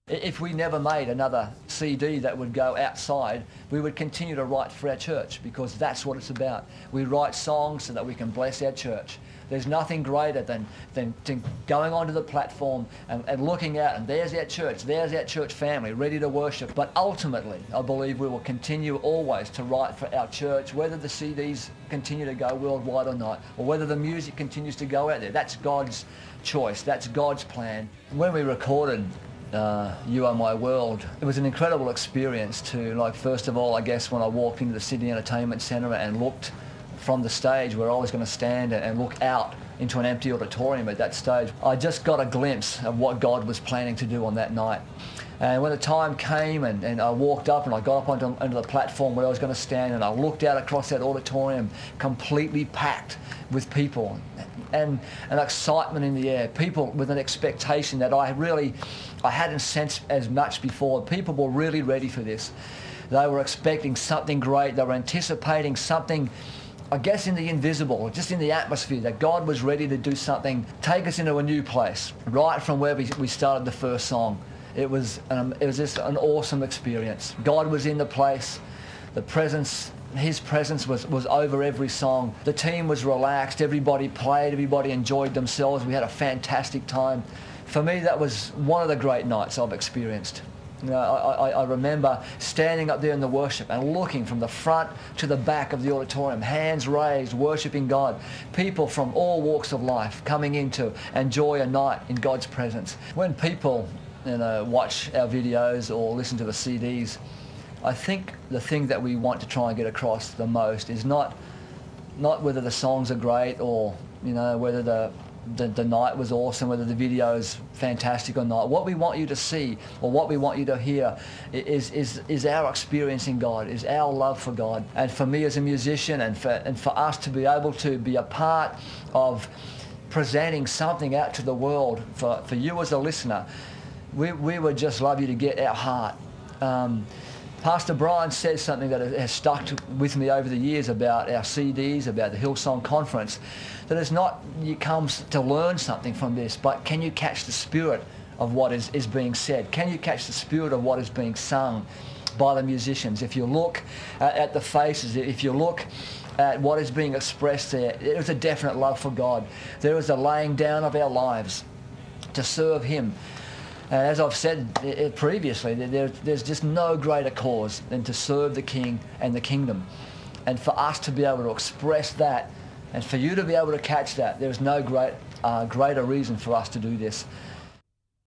If we never made another CD that would go outside, we would continue to write for our church, because that's what it's about. We write songs so that we can bless our church. There's nothing greater than going onto the platform and looking out, and there's our church family ready to worship. But ultimately, I believe we will continue always to write for our church, whether the CDs continue to go worldwide or not, or whether the music continues to go out there. That's God's choice. That's God's plan. When we recorded You Are My World, it was an incredible experience to, like, first of all, I guess, when I walked into the Sydney Entertainment Centre and looked from the stage where I was going to stand and look out into an empty auditorium at that stage, I just got a glimpse of what God was planning to do on that night. And when the time came and I walked up and I got up onto the platform where I was going to stand, and I looked out across that auditorium completely packed with people, and an excitement in the air, people with an expectation that I hadn't sensed as much before. People were really ready for this. They were expecting something great. They were anticipating something, I guess, in the invisible, just in the atmosphere, that God was ready to do something, take us into a new place, right from where we started the first song. It was just an awesome experience. God was in the place. His presence was over every song. The team was relaxed. Everybody played. Everybody enjoyed themselves. We had a fantastic time. For me, that was one of the great nights I've experienced. You know, I remember standing up there in the worship and looking from the front to the back of the auditorium, hands raised, worshiping God. People from all walks of life coming in to enjoy a night in God's presence. When people, watch our videos or listen to the CDs, I think the thing that we want to try and get across the most is not whether the songs are great, or whether the night was awesome, whether the video is fantastic or not. What we want you to see, or what we want you to hear, is our experience in God, is our love for God. And for me as a musician, and for us to be able to be a part of presenting something out to the world, for you as a listener, we would just love you to get our heart. Pastor Brian says something that has stuck with me over the years about our CDs, about the Hillsong conference, that it's not you come to learn something from this, but can you catch the spirit of what is being said? Can you catch the spirit of what is being sung by the musicians? If you look at the faces, if you look at what is being expressed there is a definite love for God. There is a laying down of our lives to serve Him. And as I've said previously, there's just no greater cause than to serve the King and the kingdom. And for us to be able to express that, and for you to be able to catch that, there's no greater reason for us to do this.